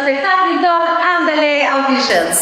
spektaklin ton Andale Auditions.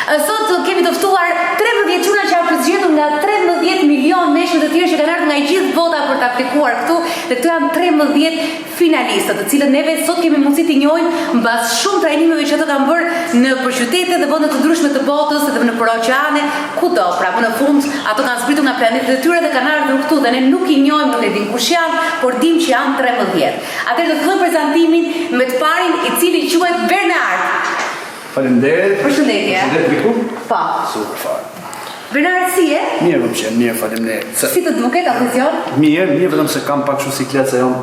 Sot kemi të ftuar 13 çuna që janë përzgjedhur nga 13 milion meshkuj të tjerë që kanë ardhur nga i gjithë bota për ta aplikuar këtu, dhe këtu janë 13 finalistët, të cilët neve sot kemi mundësi t'i njohim mbas shumë trajnimeve që ato kanë bërë në përqytete dhe vende të ndryshme të botës dhe në oqeane, kudo. Pra më në fund ato kanë zbritur nga planetet e tyre dhe kanë ardhur këtu dhe ne nuk i njohim, nuk e dim kush janë, por dim që janë 13. Atëherë do të fillojmë prezantimin me të parin, i cili quhet Bernard. Faleminderit. Përshëndetje. Përshëndetje Viku. Po. Super fare. Bernard, si je? Mirë, më pëlqen, mirë, faleminderit. Si të duket, atención? Mirë, vetëm se kam pak kështu siklet se jam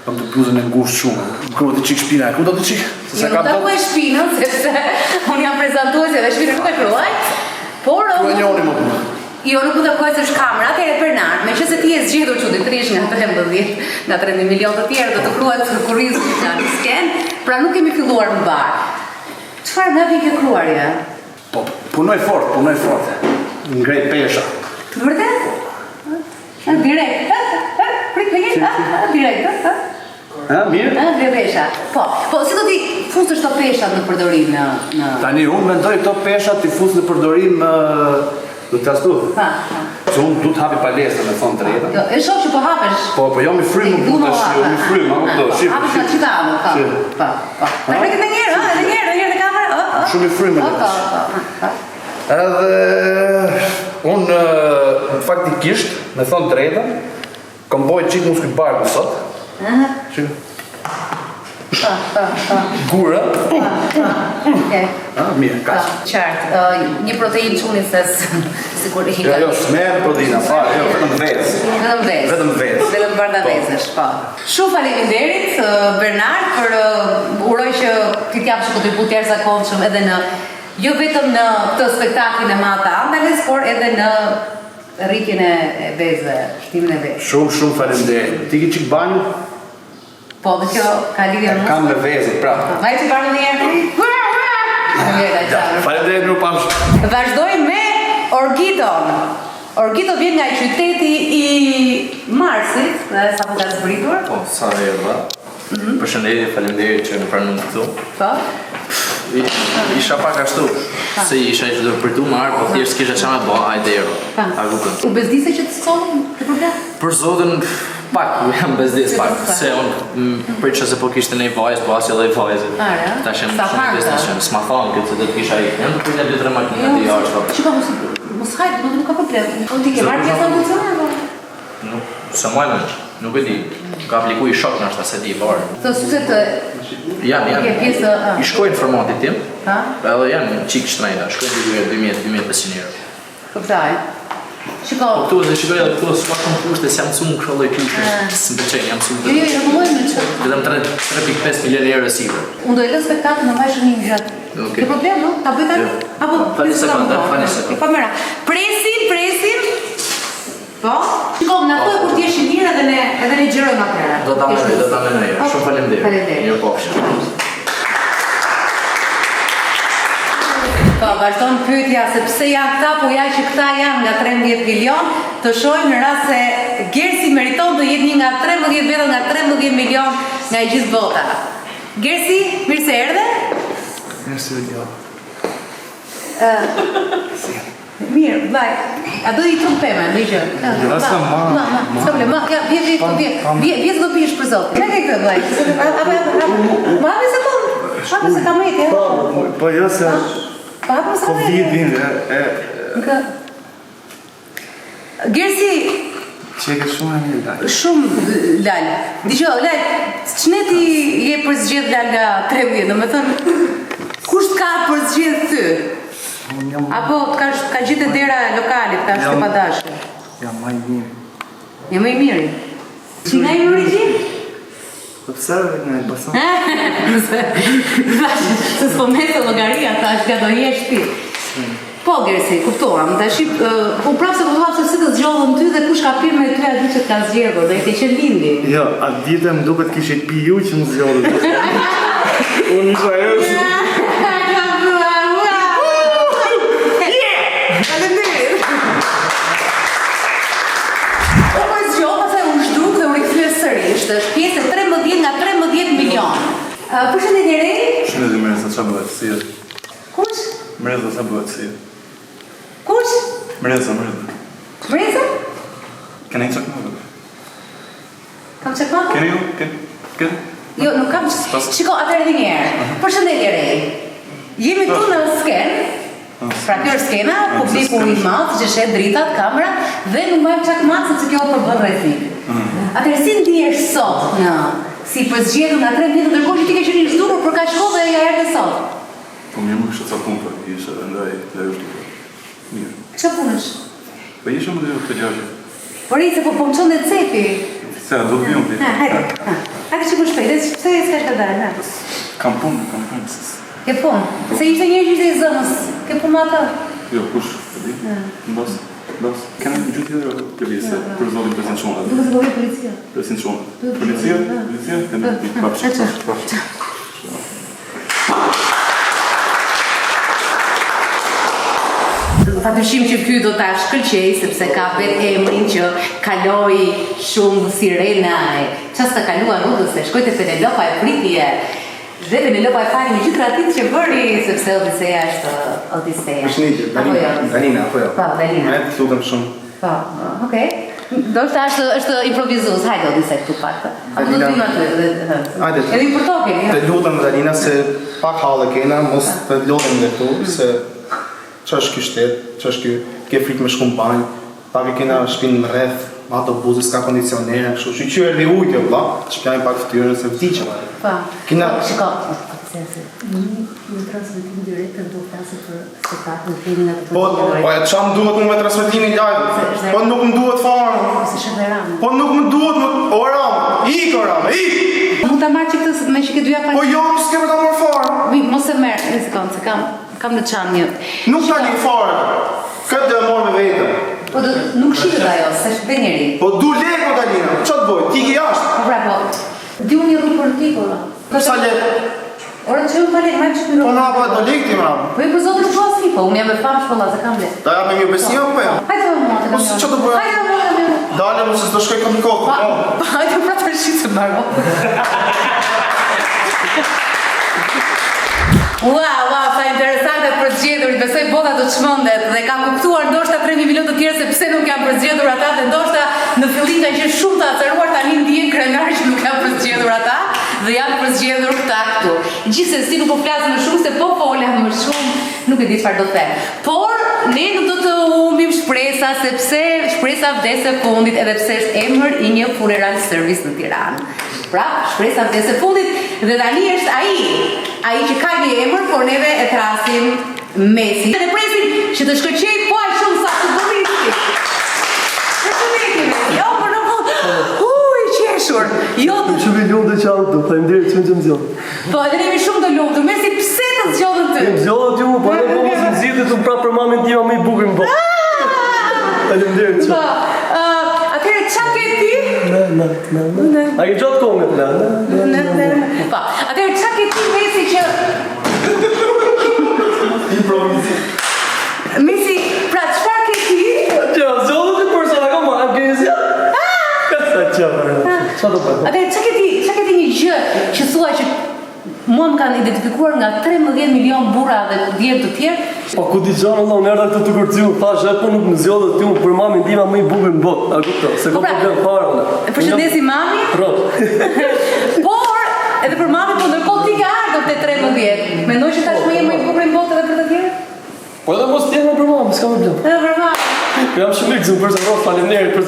kam të bluzën e ngushtë shumë. Ku do të çik shpina? Ku do të çik? Se ka ta kuaj shpinën, sepse unë jam prezantuese dhe shpinën nuk e kruaj. Por ku e njohni më punë? Jo, nuk do të kuaj se është kamera. Atëherë Bernard, meqense ti je zgjedhur çuditërisht nga 13, nga 13 milion të tjerë, do të kruhet kurrizmi në sken, pra nuk kemi filluar më bar. Çfarë navi ke kruarja? Po, punoj fort. Ngrej pesha. Të vërtet? Direkt. Direkt. Mirë? Dhe pesha. Po, si do t'i fusësh këto pesha në përdorim në... Tani unë mendoj këto pesha t'i fus në përdorim do të astu. Se unë du të hapi palestra me thonë të rejta. E shoh që po hapesh. Po, jo mi frymë më puta shi, jo mi frymë, a këto, shqipë. Hapesh nga qitavë, po. Ta preket në njerë, edhe njerë në kamerë. Shumë i frymë në edhe unë faktikisht, me thonë të rejta, kam bojë qitë muskujt barku sot. Gura. Mirë, kaq. Qartë, një protein çunises sikur i ka. Jo, s'merr proteina fare, jo, vetëm vezë. Vetëm bardavezësh, po. Shumë faleminderit Bernard për uroj që ti t'japësh kontribut të jashtëzakonshëm edhe në jo vetëm në këtë spektaklin e madh të Andales, por edhe në rritjen e vezëve, shtimin e vezëve. Shumë faleminderit. Ti ke çik banjë? Po, dhe kjo ka lidhje me kam me vezët, pra. Vaj që parë një herë? Faleminderit, nuk pamsh. Vazhdoj me Orgidon. Orgido vjen nga qyteti i Marsit, dhe sa po ka zbritur. Po, sa e erdha. Përshëndetje, faleminderit që në pranun këtu. Po? Isha pak ashtu, se isha që do përtu më arë, po thjesht kisha qa me ba, ajde ero. U bezdise që të sonë të problem? Për zotin, pak, jam bezdis pak, se unë për që se po kishte nej vajzë, po asë edhe i vajzë. Ta shenë shumë bezdishëm, s'ma thonë këtë se dhe të kisha i. Jam të përgjë 2-3 makinë të jashtë. Që ka mos hajtë, nuk ka problem. Ti ke marrë pjesë ambicione? Nuk, se majnë, nuk e di. Ka apliku i shok në ashta se di i barë. Të suse të... I shkojnë formatit tim, edhe janë qikë shtrejna, shkojnë 2.500 euro. Këptaj. Shiko... Këtu dhe shikoj edhe këtu s'ka shumë kushte, s'jam mësu më kërëlloj kushte, s'më përqenj, jam mësu më Jo, rëmulloj me që. Vedem 3.5 milion euro e sigur. Unë do e lë spektaklin në vajshë një gjatë. Ke problem, no? Ta bëjt tani? Apo? Fali sekundë. Kamera. Presim. Po? Shiko, në ato e kur t'jesh i mirë edhe ne gjerojmë atëra. Do ta menoj. Shumë faleminderit. Mirë pofshim. Po, vazhdon pyetja se pse janë këta, po ja që këta janë nga 13 milion, të shohim në rast se Gersi meriton të jetë një nga 13 vetëm nga 13 milion nga i gjithë bota. Gersi, mirë se erdhe? Mirë se erdhe. Mirë, vaj, a do i trumpeme, në gjë? S'ka problem, vje s'do pish për zotë. Në ke këtë, vaj? Ma hape se tonë, hape se ka mejtë, ja? Po jo se... Covid-in Gersi që e ke shumë e mirë lallë. Shumë lallë. Diqo, lallë, që ne ti je përzgjedh lallë nga 13, do me thënë kusht ka përzgjedh ty? Apo ka gjithë dera lokalit, ka shtë padashë? Jam maj mirë. Jam maj mirë? Që nga i më origin? Observe nga i basan. Se s'po me të logaria, ta është nga do jesh ti. Po, Gersi, kuptoam. U prapë se kuptoam se si të zgjohën ty dhe kush ka pirë me ty aty që t'ka zgjedhur, dhe i ke qenë lindi. Jo, atë dite më duket kishe pi ju që më zgjohën. Unë isha jesë. Është pjesë e 13 nga 13 milion. Përshëndetje Reri. Shëndetje Mersa, si. Kush? Mreza sa bëhet si. Kush? Mreza. Mreza? Keni çakmak? Kam çakmak? Keni ju? Jo, nuk kam. Shiko, atëherë edhe një herë. Përshëndetje Rej. Jemi këtu në skenë. Pra kjo është skena, publiku i madh që shet dritat, kamera dhe nuk marr çakmak sepse kjo përbën rrezik. Atëherë si ndihesh sot në si përzgjedhur nga 3 vjet ndërkohë që ti ke qenë i zgjuar për kaq kohë dhe ja erdhe sot? Po mirë më kështë të punë, ishe ndaj është mirë. Ç'a punësh? Po ishe më dhe të gjashë. Por i se po më çon dhe cepi. Se, do të vjom ti. Hajde. Hajde që më shpejt, pse s'ka të dalë? Kam punë. Ke punë? Se ishte një që ishte i zëmës. Ke punë atë? Jo, kush, të di? Mbas. Kena një gjithë tjetër të vise, për zotin presin shumë. Duke të bëhej policia. Presin shumë. Policia? Të në bapshë. Patyshim që ky do ta shkëlqej sepse ka vetë emrin që kaloi shumë sirena. Çfarë s'ka kaluar Odiseja, shkoi te Penelopa e pritje. Dhe Penelopa e fali një gjithë ratit që bëri sepse Odiseja është Odiseja. Përshëndetje, Dalina, apo jo? Po, Dalina. Ne të lutem shumë. Po, okay. Do të është improvizues, hajde Odiseja këtu pak. Apo do të vim aty. Hajde. Edhe për tokën, ja. Të lutem Dalina se pak hallë kena, mos të lutem dhe këtu se ç'është ky shtet, ç'është ky, ke frikë me shkumbanj, pak e kena shpinë më rreth, autobusi s'ka kondicionere, kështu. Shqyr dhe ujë valla, shpjajm pak fytyrën se vdiqem. Po. Kena Shiko, në transmetim direkt do të flasë për spektaklin filmin atë. Po e çam duhet më me transmetimin live. Po nuk më duhet fare. Se shënderam. Po nuk më duhet më Oram. Ik. Mund ta marr çik këtë me çike dyja pa. Po jo, s'ke për ta marr fare. Mos e merr, një sekond, se kam në çan një. Nuk ta një fare. Këtë dhe morë me vetëm. Po nuk shitet ajo, se është njeri. Po du leko Dalina, që të boj, ti ki jashtë. Po pra po, di unë një rrugë për ti, po. Sa lek? Ora që unë pale, ma që Po na pa do lek ti mra. Po i për zotë shpo si, po unë jam e famë shpolla, se kam le. Da ja me një besia po ja? Hajde më mua, të kam Po që të bëja? Hajde më mua, Dale më se s'do shkoj kom kokë, po. Hajde pra të rëshit se maro. Wow, sa interesante përzgjedhur, besoj bota do të çmendet dhe kam kuptuar ndoshta 3 milion të tjerë se pse nuk janë përzgjedhur ata dhe ndoshta në fillim kanë qenë shumë të acaruar tani ndihen krenarë që nuk janë përzgjedhur ata dhe janë përzgjedhur këta këtu. Gjithsesi nuk po flas më shumë se po fola më shumë, nuk e di çfarë do të them. Por ne nuk do të humbim shpresa sepse shpresa vdes e fundit edhe pse është emër i një funeral service në Tiranë. Pra, shpresa vdes e fundit dhe tani është ai që ka një emër, por neve e thrasim Messi. Dhe presim që të shkëlqej po aq shumë sa futbollisti. Përshëndetje Messi. Jo, por në fund. I qeshur. Jo. Shumë i lumtur që auto, faleminderit shumë që më zgjodh. Po, edhe jemi shumë të lumtur. Messi, pse të zgjodhën ty? Më zgjodhët ju, po edhe po mos më zgjidhet unë prapë për mamën time më i bukur në botë. Faleminderit. Po. Atëherë çfarë ke ti? Na. A ke gjatë kongët? Na. Po. Atëherë çfarë ke ti Messi që Messi, pra çfarë ke ti? Që zgjodhët ti për sa kam marrë gjëzja. Sa çfarë? Çfarë do bëj? Atëherë çka ke ti një gjë që thua që mua më kanë identifikuar nga 13 milion burra dhe djerë të tjerë. Po ku di gjanë Allah, unë erdha këtu të kërciu, thash, po nuk më zgjodhët ti për mamën time më i bukur në botë. A kupton? Se kam problem fare unë. Përshëndesi mami. Por edhe për mami, po ndërkohë ti ke ardhur te 13. Mendoj që tashmë je më i bukur në botë edhe për të tjerë? Po edhe mos t'jem për mamën, s'ka problem. Edhe për mami. Jam shumë i gëzuar për sa faleminderit për.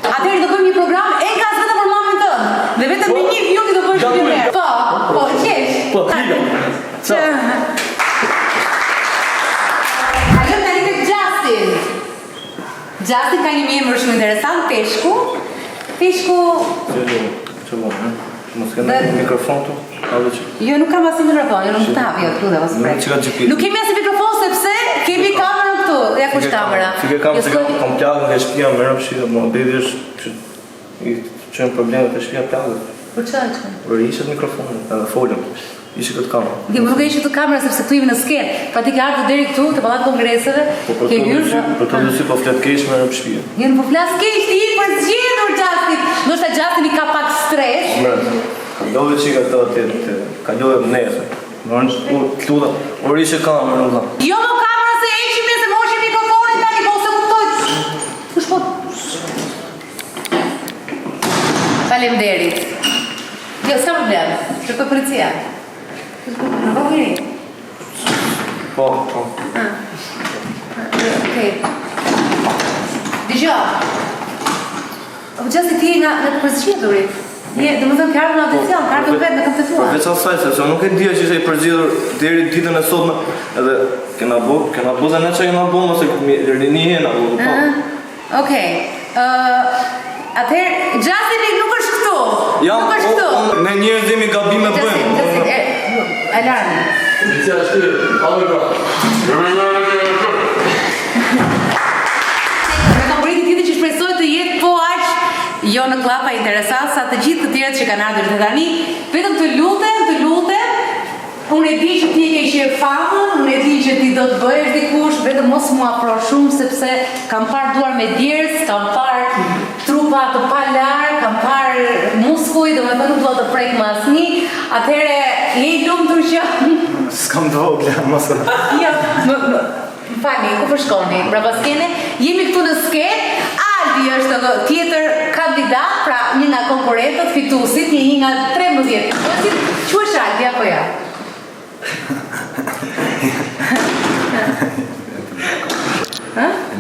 Atëherë do bëjmë një program enkas vetëm për mamën tënde. Dhe vetëm me një view do bësh një herë. Po, qesh. Po, higa. Ciao. Kalojmë tani tek Justin. Justin ka një emër shumë interesant, Peshku. Peshku. Mos kanë mikrofon tu? Jo, nuk kam asnjë mikrofon, nuk të hapi këtu dhe mos prek. Nuk kemi asnjë mikrofon sepse kemi kamerën këtu. Ja kush kamera? Si ke kamerë, se kom plagën nga shtëpia, më rëmë shqita, më dedi është që i qënë problemet e shtëpia plagët. Për çfarë? Por ishet mikrofonin, edhe folëm, ishe këtë kamerë. Nuk e ishe këtë kamerë sepse këtu jemi në skenë. Pra ti ke ardhur deri këtu te pallati kongreseve. Ke hyrë. Për të dysi po flet keq më rëmë shtëpia. Jo, nuk po flas keq, ti je për zgjedhur Justin. Ndoshta Justin i ka pak stres. Kalove që ka të kalove më nesër. Ori që kamerë, nuk tha. Jo më kamera se eqim se moshe mikrofonin tani, po se kuptoj. Kush po? Faleminderit. Jo, s'ka problem. Shkoj policia. Në po hiri. Po. Okej. Dëgjoj. O gjasi ti nga të përzgjedhurit. Do më thëmë kërë në audicion, kërë të vetë në kam të tua. Veç asaj, sepse nuk e dhja që ishte i përzgjedhur deri ditën e sotme, edhe kena bu dhe ne që kena bu, mëse rini hena bu. Okej. Atëherë, gjasi nuk është këtu. Nuk është këtu. Ne njerëz jemi gabime bëjmë. Alarmi. Policia është hallë gra. Me kam bëriti tjetë që shpresoj të jetë po aq jo në klapa interesant sa të gjithë të tjerët që kanë ardhur të tani. Vetëm të lutem, unë e di që ti e ke qenë famën, unë e di që ti do të bëhesh dikush, vetëm mos mua afro shumë sepse kam parë duar me djerës, kam parë trupa të palar, kam parë muskuj, do me thënë nuk do të prek më asnjë. Atëherë, je i lumtur që S'kam të vogla, mos e. ja, fani, ku përshkoni? Brava skene, jemi këtu në skenë. Aldi është tjetër kandidat, pra një nga konkurrentët fituesit, një nga 13 fituesit. Quhesh Aldi apo ja?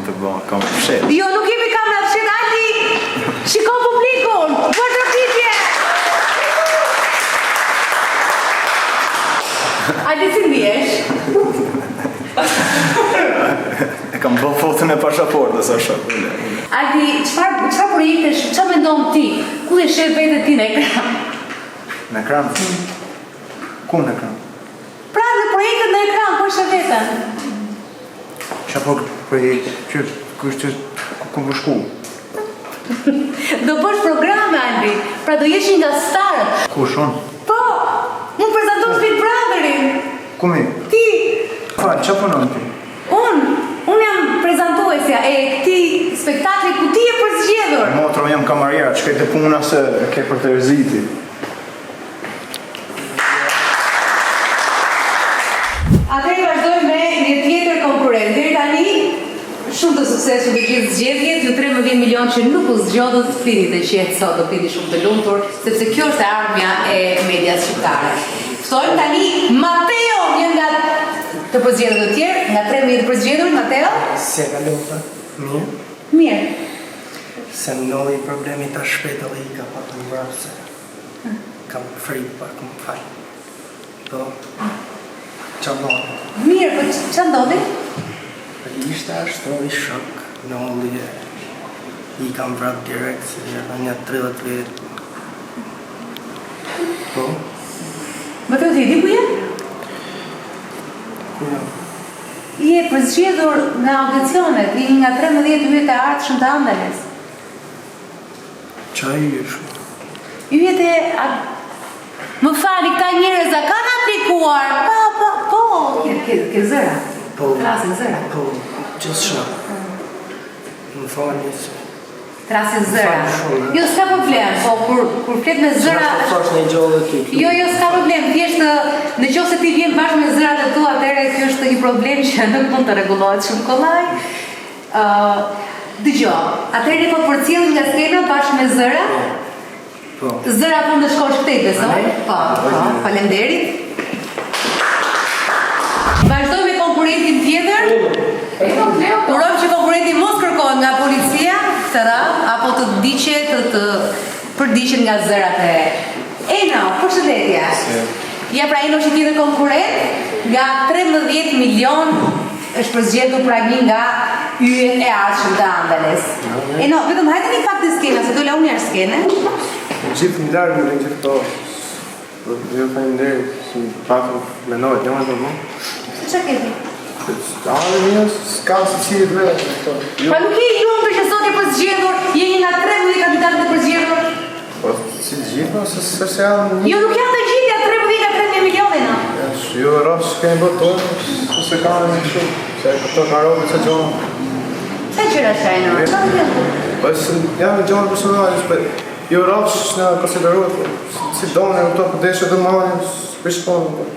Të bëha, kam fshet. Jo, nuk jemi kamera fshet, Aldi! Shiko publikun! Për të pitje! Aldi, si ndjesh? E kam bë fotën e pasaportës, është. Aldi, çfarë projektesh, çfarë mendon ti? Ku e sheh vetën ti në ekran? Në ekran? Ku në ekran? Pra në projektet në ekran, ku e sheh vetën? Çfarë projekt? Ku më shku? Do bësh programe, Aldi, pra do jesh nga starët. Ku shon? Po, unë prezantoj Big Brotherin. Ku mi? Ti, Çfarë punon ti? unë jam prezantuesja e këtij spektakli ku ti je përzgjedhur. Motro, jam kamariera, çka të puna se ke për të rëziti. Atëherë vazhdojmë me një tjetër konkurrent. Deri tani shumë të suksesshëm të gjithë zgjedhjet, ju 13 milion që nuk u zgjodhët, flini të qetë sot, do pini shumë të lumtur, sepse kjo është ardhmja e medias shqiptare. Ftojmë tani Mateo, një nga të përzgjedhur të tjerë, nga 13 të përzgjedhur, Mateo? Se ka lupa, mirë, Mirë. se ndodhi problemi ta shpejt edhe i ka pak në mbrapse. Kam frikë pak më fal. Do, qa ndodhi? Mirë, po që ndodhi? Ishte ashtu i shok, ndodhi i kam vrap direkt se jeta një 30 vjet. Po, Mateo, ti di ku je? ku jam? Je përzgjedhur nga audicionet, i nga 13 yjet e ardhshëm të Andeles. Qa i është? Yjet e... Më fali, këta njerëz a kanë aplikuar? Po, ke zëra. Po, Trasin zëra. po, gjithë shna. Më fali se... Trasin zëra. Shumë. Jo, s'ka problem, po kur flet me zëra... Qa fash një gjollë dhe ty? Jo, s'ka problem, thjesht në qoftë se ti vjen bashkë me zërat e tua, atëherë kjo është një problem që nuk mund të rregullohet shumë kollaj. Dëgjoj, atëherë po përcjell nga skena bashkë me zëra? Po. Zëra po në shkosh këtej, besoj? Po, faleminderit. Vazhdoj me konkurrentin tjetër. Urojmë që konkurrenti mos kërkohet nga policia këtë radhë, apo të diqet të përdiqet nga zërat e... Eno, përshëndetje. Ja pra Eno është një tjetër konkurrent, nga 13 milion është përzgjedhur pra një nga yjet e ardhshëm të Andeles. Eno, vetëm hajde një pak të skena, se do la unë jarë skene. Gjithë një largë në gjithë to. Jo faleminderit, si pak menojt, jo më të më. Çfarë keni? Ale një, s'ka se si të vetë. Pra nuk je i lumtur që sot je përzgjedhur, je një nga 13 kandidatë të përzgjedhur. Po, si të gjithë, se se janë... Jo, nuk janë të gjithë, ja 13 nga 13 milionë, no. Jo, rrasë që kemi bërë tonë, se ka në një shumë. Se këto ka robit se gjonë. Se qëra shajno? Sa të jetë? Po, se jam në gjonë personalisht, po... Jo, rrasë që në konsideruat, si donë e këto përdeshe dhe marë, s'pishponë, po...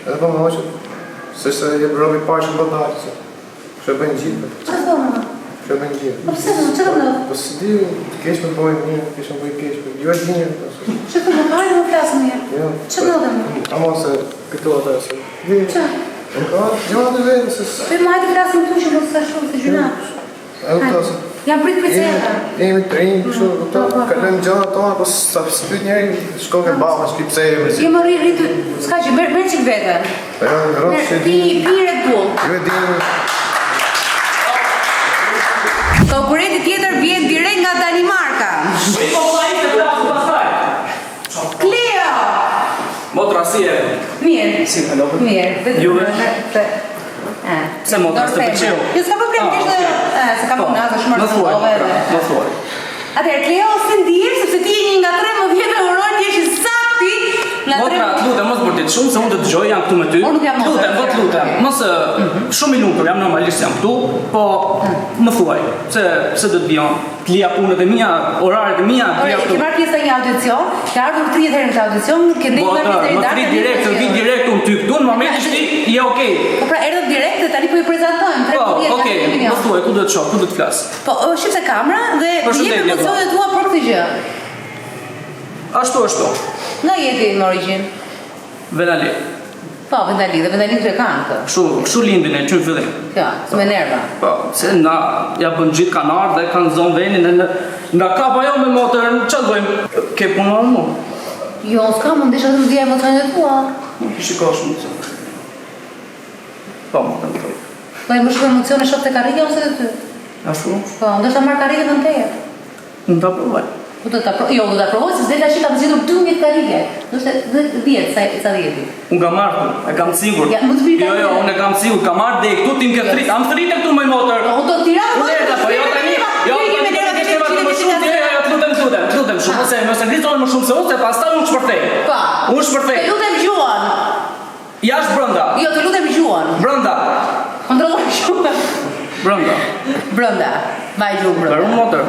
Edhe po më hoqët, se je robi parë që më dalë, se që e bëjnë gjithë. Që do më? Që e bëjnë gjithë. Po pëse do, që do më? Po si di, keq me bojnë mirë, keq me bojnë keq, ju e dinjë. Që do më kajnë më flasë mirë? Që do dhe më? Ama se këtu ata se... Që? Gjona të vedë, se... Për më hajtë flasë më tu që mos të shumë, se gjuna. Edhe të se... Jam prit për cera. Jemi të rinjë, kështu, kalojmë gjona tona, po së pyt njeri, shko ke baba, shki pse jemi si... Jemë rritu, s'ka që bërë qik vete. Pi Red Bull. Ju e dinjë... Konkurenti tjetër vjen direkt nga Danimarka. Cleo! Motra, si e? Mirë. Si, hello. Mirë. Juve? Se motra, s'te pëlqeu? Jo, s'ka problem, kishte... Se kam unë, atë shmërë të ndove dhe... Më thuaj. Atëherë, Cleo, se ndirë, sepse ti e një nga 13 orë, ti eshi sakti nga 13... Motra, të lutem, mos bërtit shumë, se unë të dëgjoj, jam këtu me ty. Unë nuk jam motra. Lutem, lutem. Mos shumë i lumtur, jam normalisht jam këtu, po më thuaj, se do të vijon të lija punët e mia, oraret e mia, të lija Ke këtu. marrë pjesë në një audicion, ke ardhur 30 herë në këtë audicion, ke ndej marrë pjesë deri Më frit direkt, vi direkt unë ty këtu, në momentin që ti je okay. Po pra erdhëm direkt dhe tani po i prezantojmë 13 Po, okay, më thuaj, ku do të shoh, ku do të flas? Po, shifte kamera dhe jep emocionet tua për këtë gjë. Ashtu. Nga jeti në origjinë? Venali. Po, Vendali dhe Vendali të kanë këtë. Kështu lindin e që në fillim. Ja, s'me nerva. Po, se na ja bën gjithë kanë ardhur dhe kanë zonë venin nga kapa jo me motorën, çfarë bëjmë? Ke punuar mu? Jo, s'ka mund desha të më dhja emocionet e tua. Nuk i shikosh më të. Po, më të më thoj. Po, e më shumë emocione shoh të karike ose të ty? Ashtu? Po, ndështë ta marrë karike të në teje. Unë ta provaj. Jo, do ta provoj, se zeta shi kam zgjedhur 12 karike. Ndoshta 10, sa 10. Unë kam marrë, e kam sigur. Ja, më të bëj tani. Jo, unë e kam sigur, kam marrë dhe këtu tim ke thrit. Am thritë këtu me motor. Po, do të tiranë. Po jo tani. Jo, lutem shumë, mos e ngriton më shumë se unë, se pastaj unë shpërthej. Pa. Unë shpërthej. Të lutem gjuan. Jashtë brenda. Jo, të lutem gjuan. Brenda. Kontrolloj shumë. Brenda. Brenda. Vaj gjuan brenda. Mbaruam motor.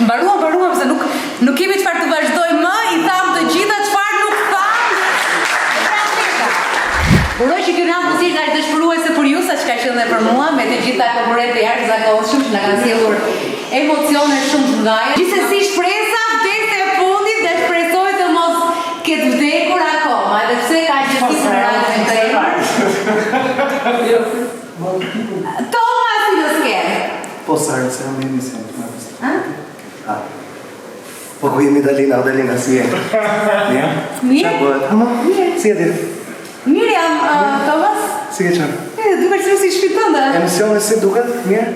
Mbaruam se nuk kemi çfarë të vazhdojmë më, i tham të gjitha çfarë nuk tham. Uroj që kjo radhë mos ishte dëshpëruese për ju sa çka qenë dhe për mua, me të gjitha konkurrentë e jashtëzakonshëm që na kanë sjellur emocione shumë të mëdha. Gjithsesi shpresa vdekte e fundit dhe shpresoj të mos ketë vdekur akoma, edhe pse ka gjësi në radhën tëre. Toma si do s'kem. Po sarë, se jam jemi se Ha? Po ku jemi Dalina, si e? Mirë? Mirë? Qa bëhet? Hama? Mirë. Si e dirë? Mirë jam, Tomas. Si ke qënë? Duket si shpitën dhe. Emisione si duket? Mirë?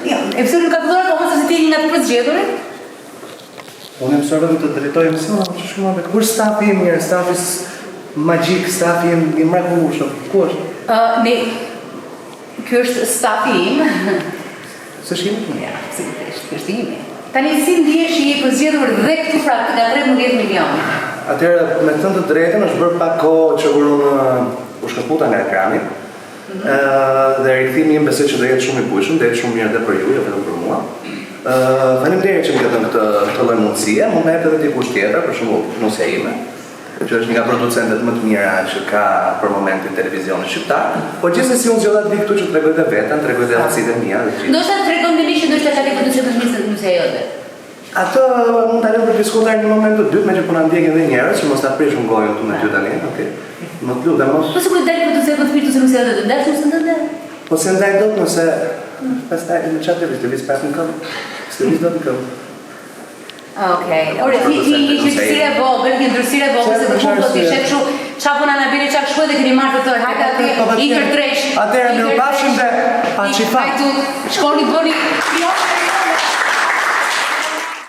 Jo, emisioni nuk ka filluar akoma se ti je një nga të përzgjedhurit. Unë e mësore dhe të drejtoj emisione, që shkuma me kur stafi e mirë, stafi magjik, stafi e mrekullueshëm. Ku është? Ky është stafi im. Se shkimi? Ja, sigurisht, ky është imi. Tani si ndihesh që je përzgjedhur dhe këtu pra nga 13 milionë? Atëherë, me thënë të drejtën, është bërë pak kohë që kur unë u shkëputa nga ekrani. Dhe rikthimi im besoj që do jetë shumë i bujshëm, do jetë shumë mirë edhe për ju, jo vetëm për mua. Faleminderit që më ke dhënë këtë lloj mundësie, mund të jap edhe dikush tjetër, për shembull, nusja ime, që është një nga producentet më të mira që ka për momentin televizionit shqiptar. Po gjithsesi unë zgjodha të vi këtu që t'rregoj dhe veten, t'rregoj dhe aftësitë e mia. Ndoshta tregon me që ndoshta ka të producentë më se nusja jote. Atë mund ta lëm për diskutuar një moment të dytë, meqë po na ndjekin edhe njerëz, që mos ta prishun gojën këtu me ty tani, okay? Më të lutem mos. Po sigurisht dalë producentë më të mirë se nusja jote, ndash mos ndonjë. Po se ndaj dot nëse pastaj në çfarë të vis pas në këmbë. S'të vis dot në këmbë. Okej. Ore ti qytetësire vogël, një ndërsire vogël se të kuptoj ti shet kështu, çapo na bile çak shkoj dhe keni marrë të tërë. Hajde aty, ikër dresh. Atëherë mirupafshim dhe paçi fat. Hajde, shkoni bëni. Jo.